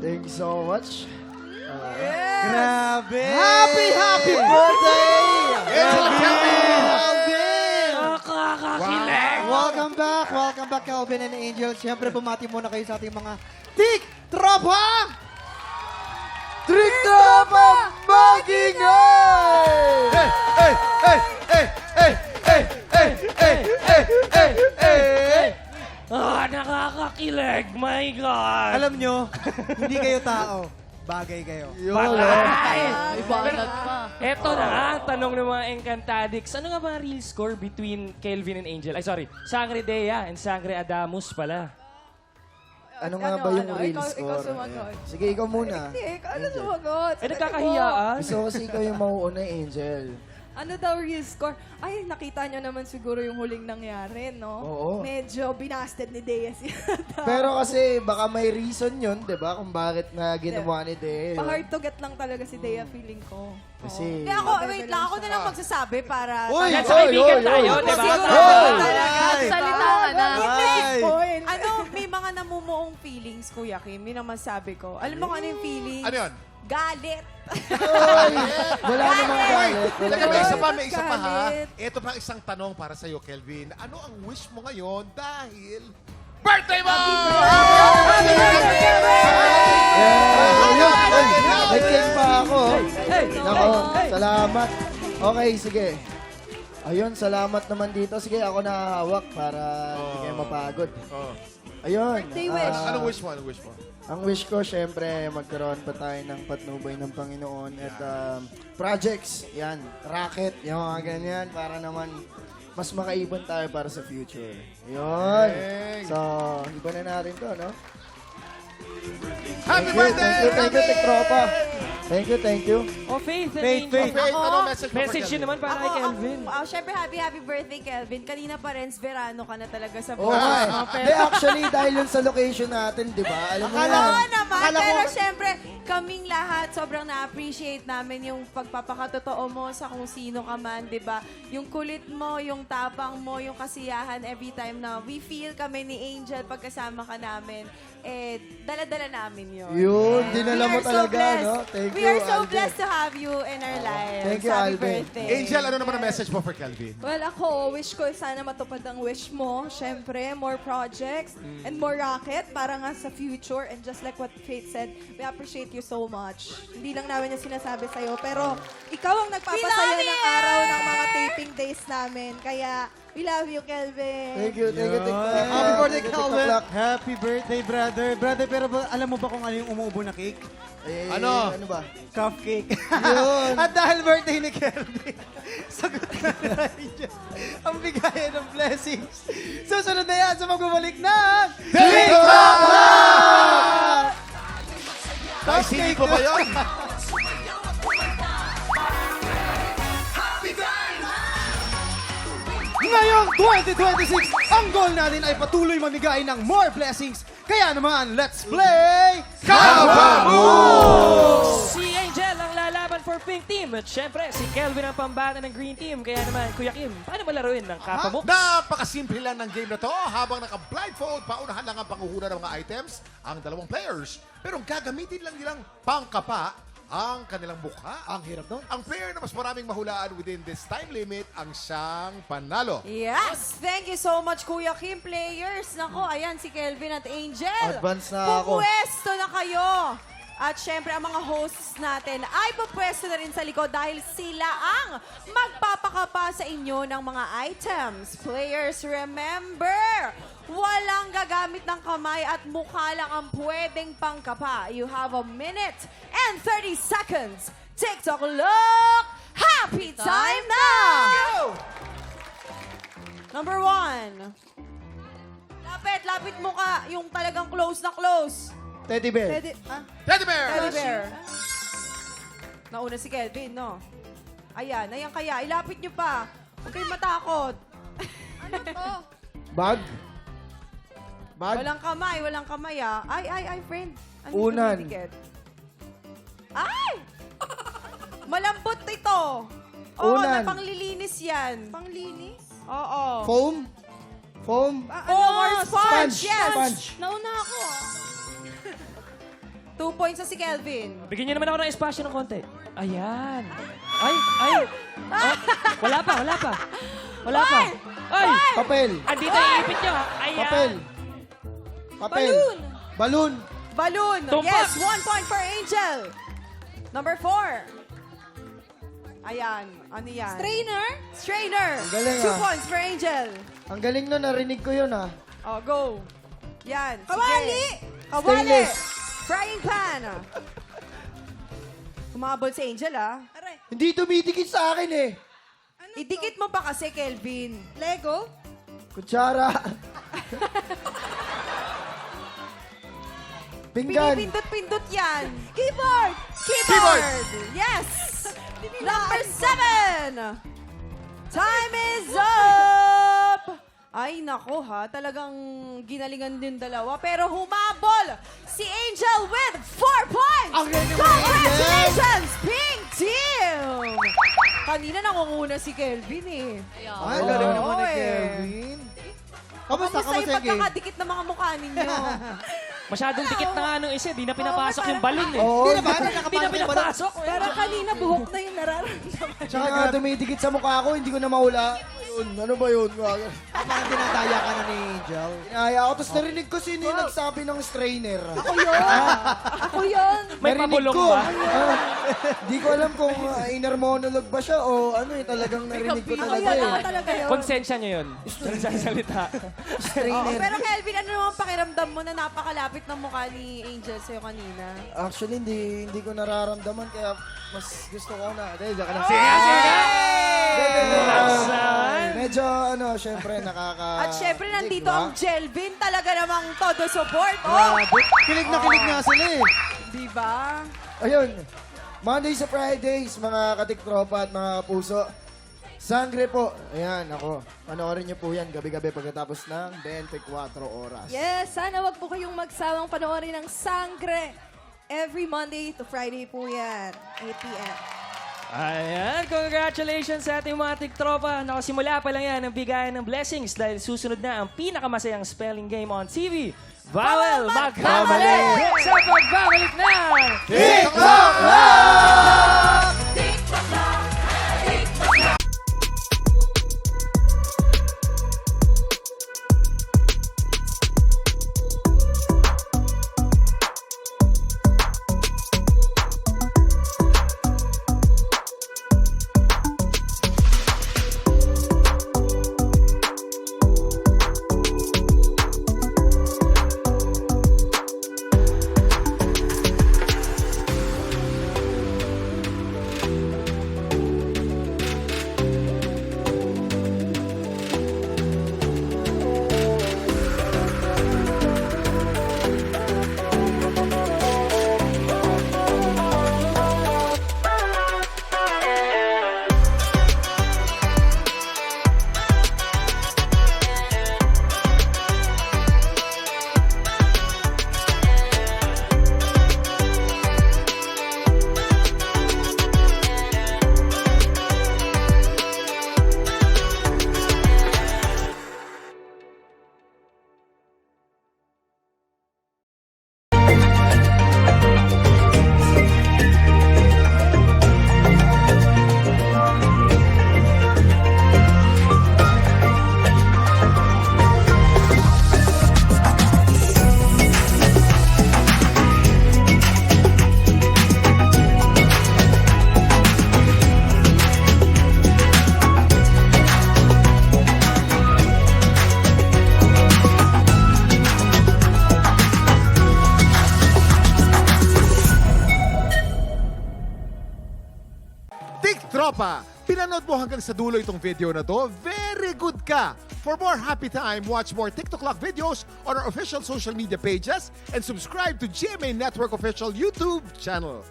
Thank you so much. Grabe! Happy birthday! Nakakakilig! Welcome back, Calvin and Angel. Siyempre, bumati muna kayo sa ating mga Tik-Tropa! Trick Tropa Magingay! Nakakakilig! My God! Alam nyo, hindi kayo tao. Bagay kayo. Eto na nga, tanong ng mga Encantadix. Ano nga ba ang real score between Kelvin and Angel? Ay, sorry. Sangre Dea and Sangre Adamus pala. Ano nga ba yung real Ikaw score? sumagot. Sige, ikaw muna. Hindi, ikaw ano sumagot? Eh, nagkakahiyaan. Gusto ko kasi ikaw yung mauuna, Angel. Ano daw real score? Ay, nakita nyo naman siguro yung huling nangyari, no? Oo. Medyo binasted ni Dea siya. Pero kasi baka may reason yun, di ba? Kung bakit na ginawa ni Dea. Pa-hard to get lang talaga si Dea, feeling ko. Kasi... Hindi ako, wait lang. Ako na lang magsasabi para... Uy! Yan sa kaibigan tayo, di ba? Salita ka na. Ano, May mga namumuong feelings, Kuya Kim. Yun ang masabi ko. Alam mo kung ano yung feelings? Ano yun? Galit. Uy! Wala namang galit. Wala Teka, may isa galit. pa, may isa pa ha. Galit. Ito pa isang tanong para sa'yo, Kelvin. Ano ang wish mo ngayon dahil birthday mo! May cake pa ako. Nako, salamat. Okay, sige. Ayun, salamat naman dito. Sige, ako nakahawak para hindi kayo mapagod. Ayun. Birthday wish. Anong wish mo? Anong wish mo? Ang wish ko, syempre, magkaroon pa tayo ng patnubay ng Panginoon at projects, yan, racket, yung mga ganyan, para naman mas makaipon tayo para sa future. Yun. So, iba na natin to, no? Happy birthday! Thank you, Tiktropa. Thank you. Oh, Faith and Faith, Angel. Faith. Faith, ano message mo for Message Kelvin? yun naman para kay Kelvin. Siyempre, happy birthday, Kelvin. Kanina pa rin, verano ka na talaga sa Oo buhay. nga eh. Hindi, actually, dahil yun sa location natin, di ba? Alam mo Oo yan. naman, Akala ko- pero syempre, kaming lahat, sobrang na-appreciate namin yung pagpapakatotoo mo sa kung sino ka man, di ba? Yung kulit mo, yung tapang mo, yung kasiyahan every time na we feel kami ni Angel pagkasama ka namin. Eh, dala-dala namin yun. Yun, And dinala we mo are so talaga, blessed. no? Thank We you, are so Alvin. blessed to have you in our lives. Thank you, Happy Alvin. birthday. Angel, ano naman ang message mo for Kelvin? Well, ako, wish ko sana matupad ang wish mo. Siyempre, more projects and more racket para nga sa future. And just like what Faith said, we appreciate you so much. Hindi lang namin yung sinasabi sa'yo, pero ikaw ang nagpapasaya We love ng you! araw ng mga taping days namin. Kaya, we love you, Kelvin. Thank you, Tiktropa. Happy birthday, Thank you, Calvin! Tiktoplak. Happy birthday, brother. Brother, pero alam mo ba kung ano yung umuubo na cake? Eh, Ano? Ano ba? Cupcake. Yun. At dahil birthday ni Kelvin, sagot na natin dyan ang bigayan ng blessings. Susunod na yan sa magbabalik ng Tiktropa! Ay, sili ko ba yun? Ngayong 2026, ang goal natin ay patuloy mamigay ng more blessings. Kaya naman, let's play Si Angel ang lalaban for Pink Team. At syempre, si Kelvin ang pambata ng Green Team. Kaya naman, Kuya Kim, paano malaruin ng Kapamux? Napakasimple lang ng game na to. Habang naka-blindfold, paunahan lang ang panguhula ng mga items ang dalawang players. Pero gagamitin lang nilang pangkapa ang kanilang mukha. Ang hirap doon. Ang player na mas maraming mahulaan within this time limit ang siyang panalo. Yes! Thank you so much, Kuya Kim. Players, nako, ayan si Kelvin at Angel. Advance na ako. Pupwesto na kayo. At syempre, ang mga hosts natin ay pupwesto na rin sa likod dahil sila ang magpapakapa sa inyo ng mga items. Players, remember, walang gagamit ng kamay at mukha lang ang pwedeng pangkapa. You have a minute and 30 seconds. TikTok look! Happy time now! Number 1. Lapit mo ka. Yung talagang close na close. Teddy bear. Pwede, Teddy bear! Teddy bear. Nauna si Kelvin, no? Ayan kaya. Ilapit nyo pa. Huwag kayong matakot. ano to? Bag. Bag. Walang kamay, ah. Ay, friend. Ano Unan. yung tumitikit? Ay! Malambot ito. Oo, Unan. na panglilinis yan. Panglinis? Oo. Foam. Foam. Foam or sponge, yes. Sponge. Nauna ako ah. 2 points na si Kelvin. Bigyan niyo naman ako ng espasyo ng konti. Ayan. Ay. Oh, wala pa. Ay! Papel. Andito yung ipit niyo. Ayan. Papel. Balloon. Balloon. Tumpak. Yes, 1 point for Angel. Number 4. Ayan. Ano yan? Strainer. Ang galing, 2 ah. points for Angel. Ang galing nun, narinig ko yun Oh, go. Yan. Kawali! Sige. Kawali. Stainless. Frying pan. Kumabol si Angel, Aray. Hindi dumidikit sa akin eh. Idikit mo pa kasi, Kelvin. Lego? Kutsara. Pinggan. Pinipindot-pindot yan. Keyboard! Keyboard! Yes! Number 7! Time is up! Ay, nako ha. Talagang ginalingan din dalawa. Pero humabol si Angel with 4 points! Ang galing naman, Congratulations, Pink Team! Kanina nangunguna si Kelvin eh. Ay, galing Oo, naman ni eh. Kelvin. Kamusta Kamusta yung yung game? pagkakadikit ng mga mukha ninyo? Masyadong dikit na nga nung isa. Di na pinapasok yung balon eh. Oo. Hindi na ba? Di na pinapasok. Pero kanina buhok na yung nararamdaman. Tsaka nga dumidikit sa mukha ko, hindi ko na maula. Ano ba yun? Parang dinadaya ka na ni Angel. Inaya ako, tapos narinig ko sino yung nagsabi ng strainer. Ako yun! May Narinig pabulong ko. ba? Di ko alam kung inner monologue ba siya o ano eh, talagang narinig ko Ako talaga yun, ako eh. talaga yun. Konsensya niyo yun. Nagsasalita. Oo, Strainer. pero Kelvin, ano naman pakiramdam mo na napakalapit ng mukha ni Angel sa'yo kanina? Actually, hindi ko nararamdaman kaya mas gusto ko na. Dahil, diyan ka lang. Medyo, syempre, At syempre, nandito diba? ang Jelvin. Talaga namang todo support. Oh, Kilig na kilig nga sila eh. di ba? Ayun, Monday sa Fridays, mga katiktropa at mga puso. Sangre po. Ayan, ako. Panoorin niyo po yan gabi-gabi pagkatapos ng 24 oras. Yes, sana wag po kayong magsawang panoorin ng Sangre. Every Monday to Friday po yan. 8 p.m. Ayan, congratulations sa ating mga tiktropa. Nakasimula pa lang yan ang bigayan ng blessings dahil susunod na ang pinakamasayang spelling game on TV. Bawal magkamali sa pagbabalik ng TikTok Love! Tropa, pinanood mo hanggang sa dulo itong video na to? Very good ka! For more happy time, watch more TikTok Clock videos on our official social media pages and subscribe to GMA Network official YouTube channel.